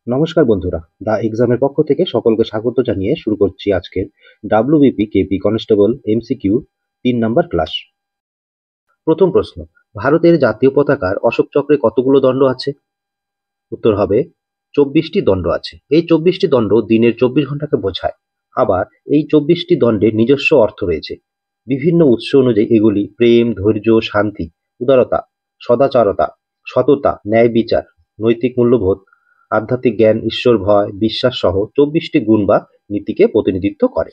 নমস্কার বন্ধুরা, দ্য এক্সামের পক্ষ থেকে সকলকে স্বাগত জানিয়ে শুরু করছি আজকের ডাব্লিউবিপি কেপি কনস্টেবল এমসিকিউ 3 নম্বর ক্লাস। প্রথম প্রশ্ন, ভারতের জাতীয় পতাকার অশোক চক্রে কতগুলো দণ্ড আছে? উত্তর হবে 24টি দণ্ড আছে। এই 24টি দণ্ড দিনের 24 ঘন্টাকে বোঝায়। আবার এই 24টি দণ্ডের নিজস্ব অর্থ রয়েছে। বিভিন্ন উৎস অনুযায়ী এগুলি প্রেম, ধৈর্য, শান্তি, উদারতা, সদাচারতা, সততা, ন্যায় বিচার, নৈতিক মূল্যবোধ, আধ্যাত্মিক জ্ঞান, ঈশ্বর ভয়, বিশ্বাস সহ 24টি গুণ বা নীতিকে প্রতিনিধিত্ব করে।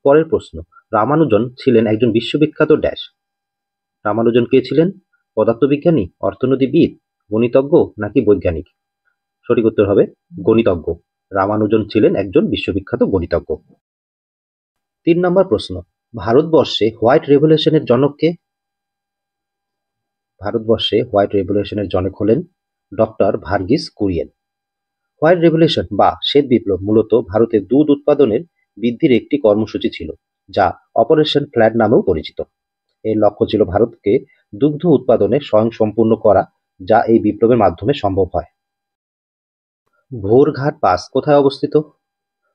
পরের প্রশ্ন, রামানুজন ছিলেন একজন বিশ্ববিখ্যাত ড্যাশ। রামানুজন কে ছিলেন? পদার্থবিজ্ঞানী, অর্থনীতিবিদ, গণিতজ্ঞ নাকি বৈজ্ঞানিক? সঠিক উত্তর হবে গণিতজ্ঞ। রামানুজন ছিলেন একজন বিশ্ববিখ্যাত গণিতজ্ঞ। 3 নম্বর প্রশ্ন, ভারতবর্ষে হোয়াইট রেভলিউশনের জনক কে? ভারতবর্ষে হোয়াইট রেভলিউশনের জনক হলেন doctor Verghese Kurien. White revolution বা শ্বেত বিপ্লব মূলত ভারতের দুধ উৎপাদনের বৃদ্ধির একটি কর্মসূচি ছিল, যা অপারেশন ফ্ল্যাড নামেও পরিচিত। এর লক্ষ্য ছিল ভারতকে দুগ্ধ উৎপাদনে স্বয়ংসম্পূর্ণ করা, যা এই বিপ্লবের মাধ্যমে সম্ভব হয়। ভোরঘাট পাস কোথায় অবস্থিত?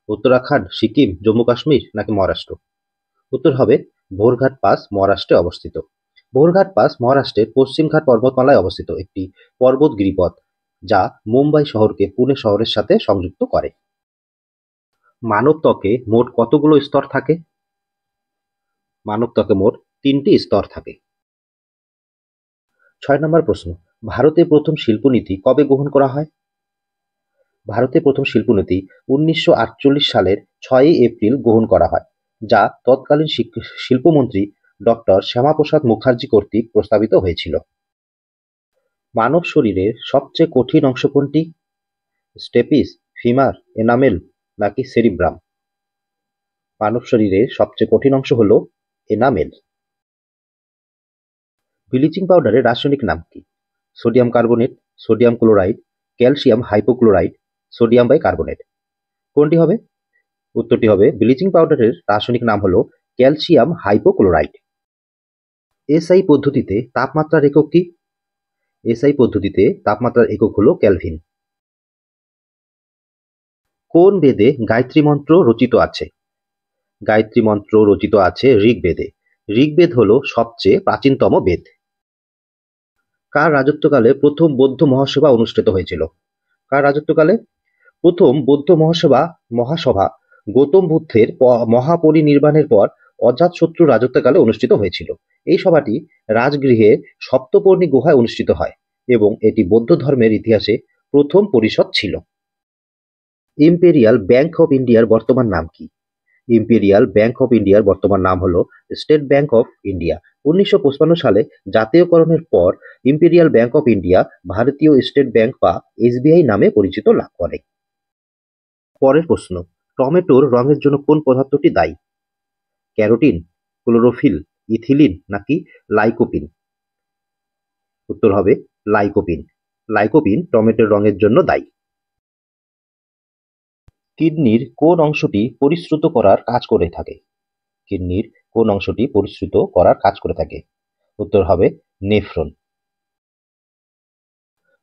উত্তরাখণ্ড, সিকিম, জম্মু কাশ্মীর নাকি মহারাষ্ট্র? উত্তর হবে ভোরঘাট পাস মহারাষ্ট্রে অবস্থিত। ভোরঘাট পাস মহারাষ্ট্রের পশ্চিমঘাট পর্বতমালায় অবস্থিত একটি পর্বত গিরিপথ, যা মুম্বাই শহরকে পুনে শহরের সাথে সংযুক্ত করে। মানব ত্বকে মোট কতগুলো স্তর থাকে? মানব ত্বকে মোট 3টি স্তর থাকে। 6 নম্বর প্রশ্ন, ভারতে প্রথম শিল্পনীতি কবে গ্রহণ করা হয়? ভারতে প্রথম শিল্পনীতি 1948 সালের 6 এপ্রিল গ্রহণ করা হয়, যা তৎকালীন শিল্পমন্ত্রী ডক্টর শ্যামাপ্রসাদ মুখার্জি কর্তৃক প্রস্তাবিত হয়েছিল। মানব শরীরের সবচেয়ে কঠিন অংশ কোনটি? স্টেপিস, ফিমার, এনামেল নাকি সেরিব্রাম? মানব শরীরের সবচেয়ে কঠিন অংশ হল এনামেল। ব্লিচিং পাউডারের রাসায়নিক নাম কি? Sodium carbonate, sodium chloride, calcium hypochlorite, sodium bicarbonate? কোনটি হবে? উত্তরটি হবে ব্লিচিং পাউডারের রাসায়নিক নাম হলো ক্যালসিয়াম হাইপোক্লোরাইড। এসআই পদ্ধতিতে তাপমাত্রার একক কি? এসআই পদ্ধতিতে তাপমাত্রার একক হলো কেলভিন। কোন বেদে গায়ত্রী মন্ত্র রচিত আছে? গায়ত্রী মন্ত্র রচিত আছে ঋগ্বেদে। ঋগ্বেদ হলো সবচেয়ে প্রাচীনতম বেদ। কার রাজত্বকালে প্রথম বৌদ্ধ মহাসভা অনুষ্ঠিত হয়েছিল? কার রাজত্বকালে? প্রথম বৌদ্ধ মহাসভা গৌতম বুদ্ধের মহাপরিনির্বাণের পর অজাতশত্রুর রাজত্বকালে অনুষ্ঠিত হয়েছিল। এই সভাটি রাজগৃহের সপ্তপর্ণী গুহায় অনুষ্ঠিত হয় এবং এটি বৌদ্ধ ধর্মের ইতিহাসে প্রথম পরিষদ ছিল। ইম্পেরিয়াল ব্যাংক অফ ইন্ডিয়ার বর্তমান নাম কি? ইম্পেরিয়াল ব্যাংক অফ ইন্ডিয়ার বর্তমান নাম হলো স্টেট ব্যাংক অফ ইন্ডিয়া। 1955 সালে জাতীয়করণের পর ইম্পেরিয়াল ব্যাংক অফ ইন্ডিয়া ভারতীয় স্টেট ব্যাংক বা এসবিআই নামে পরিচিত লাভ করে। পরের প্রশ্ন, টমেটোর রঙের জন্য কোন পদার্থটি দায়ী? ক্যারোটিন, ক্লোরোফিল, ইথিলিন নাকি লাইকোপিন? উত্তর হবে লাইকোপিন। লাইকোপিন টমেটোর রঙের জন্য দায়ী। কিডনির কোন অংশটি পরিশ্রুত করার কাজ করে থাকে? কিডনির কোন অংশটি পরিশ্রুত করার কাজ করে থাকে? উত্তর হবে নেফ্রন।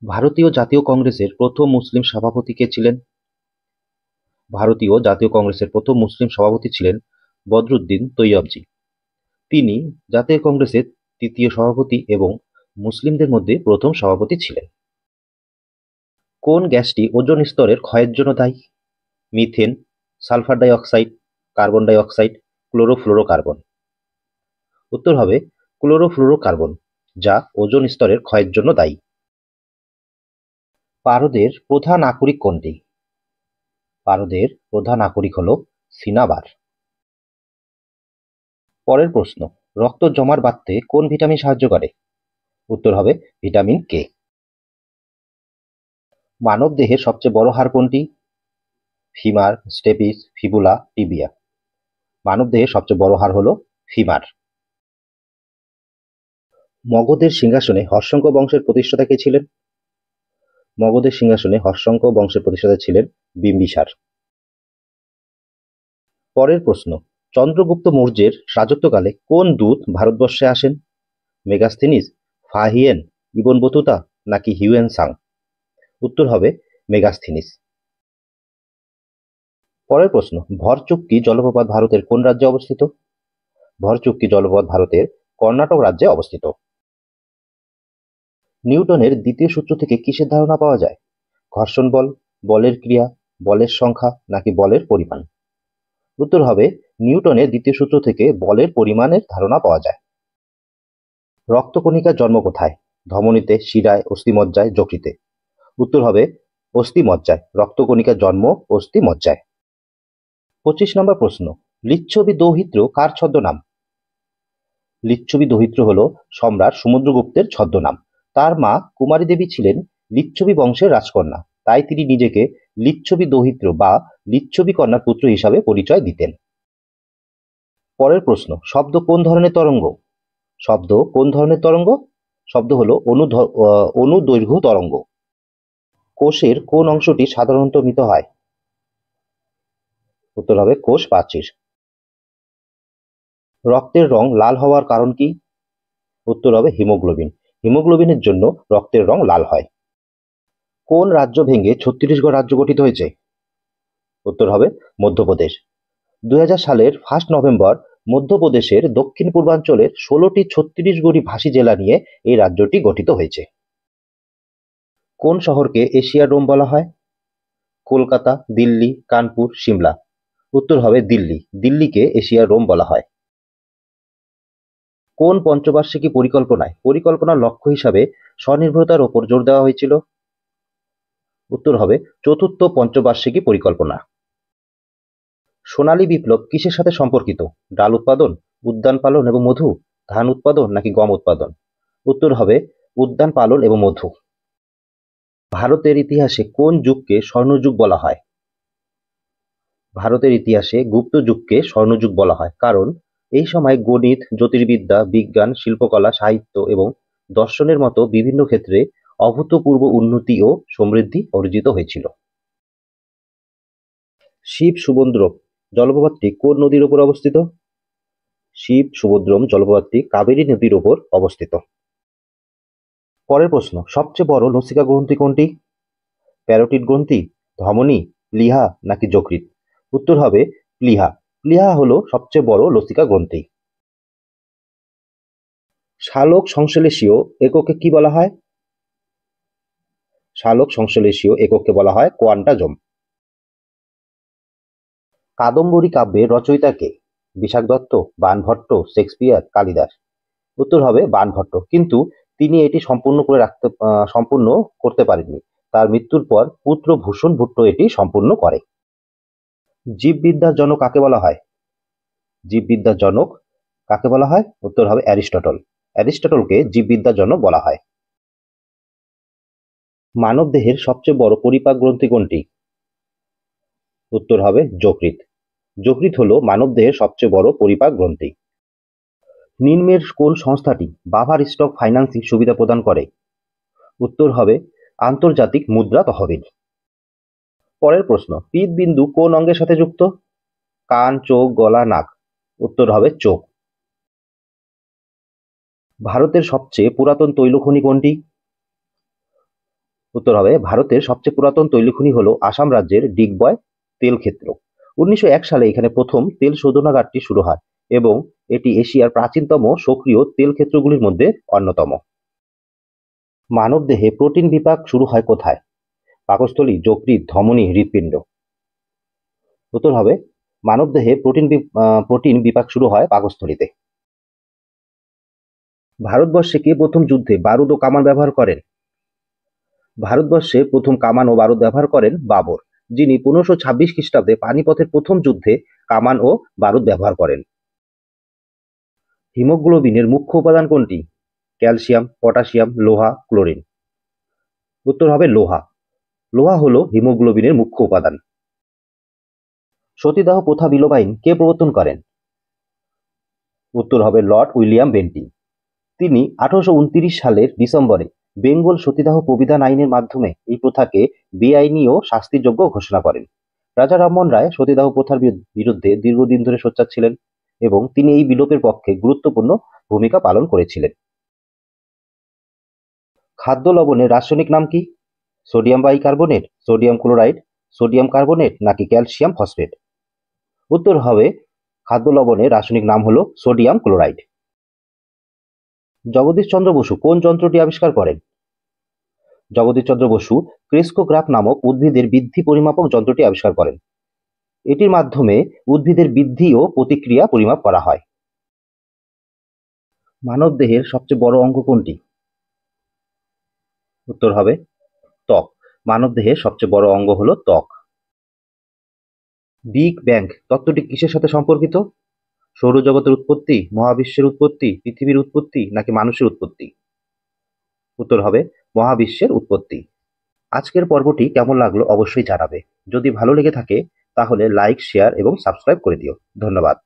ভারতীয় জাতীয় কংগ্রেসের প্রথম মুসলিম সভাপতি কে ছিলেন? ভারতীয় জাতীয় কংগ্রেসের প্রথম মুসলিম সভাপতি ছিলেন বদরুদ্দিন তৈয়বজি। তিনি জাতীয় কংগ্রেসের তৃতীয় সভাপতি এবং মুসলিমদের মধ্যে প্রথম সভাপতি ছিলেন। কোন গ্যাসটি ওজোন স্তরের ক্ষয়ের জন্য দায়ী? Methane, sulphur die oxide, carbon die oxide, chlorofluorocarbon? উত্তর হবে ক্লোরোফ্লোরোকার্বন, যা ওজোন স্তরের ক্ষয়ের জন্য দায়ী। পারদের প্রধান আকরিক কোনটি? পারদের প্রধান আকরিক হল সিনাবার। পরের প্রশ্ন, রক্ত জমাট বাঁধতে কোন ভিটামিন সাহায্য করে? উত্তর হবে ভিটামিন কে। মানব দেহের সবচেয়ে বড় হাড় কোনটি? Femur, stapes, fibula, tibia? মানব দেহের সবচেয়ে বড় হাড় হলো ফিমার। মগধের সিংহাসনে হর্ষঙ্ক বংশের প্রতিষ্ঠাতা কে ছিলেন? মগধের সিংহাসনে হর্ষঙ্ক বংশের প্রতিষ্ঠাতা ছিলেন বিম্বিসার। পরের প্রশ্ন, চন্দ্রগুপ্ত মৌর্যের রাজত্বকালে কোন দূত ভারতবর্ষে আসেন? মেগাস্থিনিস, ফাহিয়েন, ইবন বতুতা নাকি হিউয়েন সাং? উত্তর হবে মেগাস্থিনিস। পরের প্রশ্ন, ভরচুক্কি জলপ্রপাত ভারতের কোন রাজ্যে অবস্থিত? ভরচুক্কি জলপ্রপাত ভারতের কর্ণাটক রাজ্যে অবস্থিত। নিউটনের দ্বিতীয় সূত্র থেকে কিসের ধারণা পাওয়া যায়? ঘর্ষণ বল, বলের ক্রিয়া, বলের সংখ্যা নাকি বলের পরিমাণ? উত্তর হবে নিউটনের দ্বিতীয় সূত্র থেকে বলের পরিমাণের ধারণা পাওয়া যায়। রক্তকণিকার জন্ম কোথায়? ধমনীতে, শিরায়, অস্থিমজ্জায়, যকৃতে? উত্তর হবে অস্থিমজ্জায়। রক্তকণিকার জন্ম অস্থিমজ্জায়। 25 নম্বর প্রশ্ন, লিচ্ছবি দৌহিত্র কার ছদ্মনাম? লিচ্ছবি দৌহিত্র হল সম্রাট সমুদ্রগুপ্তের ছদ্মনাম। তার মা কুমারী দেবী ছিলেন লিচ্ছবি বংশের রাজকন্যা, তাই তিনি নিজেকে লিচ্ছবি দৌহিত্র বা লিচ্ছবি কন্যার পুত্র হিসাবে পরিচয় দিতেন। পরের প্রশ্ন, শব্দ কোন ধরনের তরঙ্গ? শব্দ কোন ধরনের তরঙ্গ? শব্দ হলো অনুদৈর্ঘ্য তরঙ্গ। কোষের কোন অংশটি সাধারণত মৃত হয়? উত্তর হবে কোষ প্রাচীর। রক্তের রং লাল হওয়ার কারণ কি? উত্তর হবে হিমোগ্লোবিন। হিমোগ্লোবিনের জন্য রক্তের রং লাল হয়। কোন রাজ্য ভেঙে ছত্তিশগড় রাজ্য গঠিত হয়েছে? উত্তর হবে মধ্যপ্রদেশ। 2000 সালের 1 নভেম্বর মধ্যপ্রদেশের দক্ষিণ পূর্বাঞ্চলের 16টি ছত্তিশগড়ি ভাষী জেলা নিয়ে এই রাজ্যটি গঠিত হয়েছে। কোন শহরকে এশিয়ার রোম বলা হয়? কলকাতা, দিল্লি, কানপুর, সিমলা? উত্তর হবে দিল্লি। দিল্লিকে এশিয়ার রোম বলা হয়। কোন পঞ্চবার্ষিকী পরিকল্পনার লক্ষ্য হিসাবে স্বনির্ভরতার ওপর জোর দেওয়া হয়েছিল? উত্তর হবে চতুর্থ পঞ্চবার্ষিকী পরিকল্পনা। সোনালী বিপ্লব কিসের সাথে সম্পর্কিত? ডাল উৎপাদন, উদ্যান পালন এবং মধু, ধান উৎপাদন নাকি গম উৎপাদন? উত্তর হবে উদ্যান পালন এবং মধু। ভারতের ইতিহাসে কোন যুগকে স্বর্ণযুগ বলা হয়? ভারতের ইতিহাসে গুপ্ত যুগকে স্বর্ণযুগ বলা হয়, কারণ এই সময় গণিত, জ্যোতির্বিদ্যা, বিজ্ঞান, শিল্পকলা, সাহিত্য এবং দর্শনের মতো বিভিন্ন ক্ষেত্রে অভূতপূর্ব উন্নতি ও সমৃদ্ধি অর্জিত হয়েছিল। শিব সুবদ্রম জলপ্রপাতটি কোন নদীর উপর অবস্থিত? শিব সুবদ্রম জলপ্রপাতটি কাবেরী নদীর উপর অবস্থিত। পরের প্রশ্ন, সবচেয়ে বড় লসিকা গ্রন্থি কোনটি? প্যারোটিড গ্রন্থি, ধমনী, প্লীহা নাকি যকৃৎ? উত্তর হবে প্লীহা। প্লীহা হলো সবচেয়ে বড় লসিকা গ্রন্থি। সালোক সংশ্লেষীয় এককে কি বলা হয়? সালোক সংশ্লেষীয় এককে বলা হয় কোয়ান্টাজম। কাদম্বরী কাব্যের রচয়িতা কে? বিশাখ দত্ত, বাণভট্ট, শেক্সপিয়ার, কালিদাস? উত্তর হবে বাণভট্ট, কিন্তু তিনি এটি সম্পূর্ণ করতে পারেননি। তার মৃত্যুর পর পুত্র ভূষণ ভুট্টো এটি সম্পূর্ণ করে। জীববিদ্যার জনক কাকে বলা হয়? জীববিদ্যার জনক কাকে বলা হয়? উত্তর হবে অ্যারিস্টটল। অ্যারিস্টটলকে জীববিদ্যার জনক বলা হয়। মানবদেহের সবচেয়ে বড় পরিপাক গ্রন্থি কোনটি? উত্তর হবে যকৃৎ। যকৃৎ হলো মানবদেহের সবচেয়ে বড় পরিপাক গ্রন্থি। নিম্নের কোন সংস্থাটি বাফার স্টক ফাইন্যান্সিং সুবিধা প্রদান করে? উত্তর হবে আন্তর্জাতিক মুদ্রা তহবিল। পরের প্রশ্ন, পিত্তবিন্দু কোন অঙ্গের সাথে যুক্ত? কান, চোখ, গলা, নাক? উত্তর হবে চোখ। ভারতের সবচেয়ে পুরাতন তৈলখনি কোনটি? উত্তর হবে ভারতের সবচেয়ে পুরাতন তৈলখনি হলো আসাম রাজ্যের ডিগবয় তেল ক্ষেত্র। 1901 সালে এখানে প্রথম তেল শোধনাগারটি শুরু হয় এবং এটি এশিয়ার প্রাচীনতম সক্রিয় তেল ক্ষেত্রগুলির মধ্যে অন্যতম। মানবদেহে প্রোটিন বিপাক শুরু হয় কোথায়? পাকস্থলী, যকৃৎ, ধমনী, হৃৎপিণ্ড? উত্তর হবে মানবদেহে প্রোটিন বিপাক শুরু হয় পাকস্থলীতে। ভারতবর্ষে কে প্রথম যুদ্ধে বারুদ ও কামান ব্যবহার করেন? ভারতবর্ষে প্রথম কামান ও বারুদ ব্যবহার করেন বাবর, যিনি 1526 খ্রিস্টাব্দে পানিপথের প্রথম যুদ্ধে কামান ও বারুদ ব্যবহার করেন। হিমোগ্লোবিনের মুখ্য উপাদান কোনটি? ক্যালসিয়াম, পটাশিয়াম, লোহা, ক্লোরিন? উত্তর হবে লোহা। লোহা হলো হিমোগ্লোবিনের মুখ্য উপাদান। সতীদাহ প্রথা বিলোপ আইন কে প্রবর্তন করেন? উত্তর হবে লর্ড উইলিয়াম বেন্টিং। তিনি 1829 সালের ডিসেম্বরে বেঙ্গল সতীদাহ প্রবিধান আইনের মাধ্যমে এই প্রথাকে বেআইনি ও শাস্তিযোগ্য ঘোষণা করেন। রাজা রামমোহন রায় সতীদাহ প্রথার বিরুদ্ধে দীর্ঘদিন ধরে সোচ্চার ছিলেন এবং তিনি এই বিলোপের পক্ষে গুরুত্বপূর্ণ ভূমিকা পালন করেছিলেন। খাদ্য লবণের রাসায়নিক নাম কি? Sodium bicarbonate, sodium chloride, sodium carbonate নাকি ক্যালসিয়াম ফসফেট? উত্তর হবে খাদ্য লবণের রাসায়নিক নাম হলো সোডিয়াম ক্লোরাইড। জগদীশ চন্দ্র বসু কোন যন্ত্রটি আবিষ্কার করেন? জগদীশ চন্দ্র বসু ক্রিস্কোগ্রাফ নামক উদ্ভিদের বৃদ্ধি পরিমাপক যন্ত্রটি আবিষ্কার করেন। এটির মাধ্যমে উদ্ভিদের বৃদ্ধি ও প্রতিক্রিয়া পরিমাপ করা হয়। মানবদেহের সবচেয়ে বড় অঙ্গ কোনটি? উত্তর হবে ত্বক। মানবদেহের সবচেয়ে বড় অঙ্গ হলো ত্বক। বিগ ব্যাং তত্ত্বটি কিসের সাথে সম্পর্কিত? সৌরজগতের উৎপত্তি, মহাবিশ্বের উৎপত্তি, পৃথিবীর উৎপত্তি নাকি মানুষের উৎপত্তি? উত্তর হবে মহাবিশ্বের উৎপত্তি। আজকের পর্বটি কেমন লাগলো অবশ্যই জানাবে। যদি ভালো লেগে থাকে তাহলে লাইক, শেয়ার এবং সাবস্ক্রাইব করে দিও। ধন্যবাদ।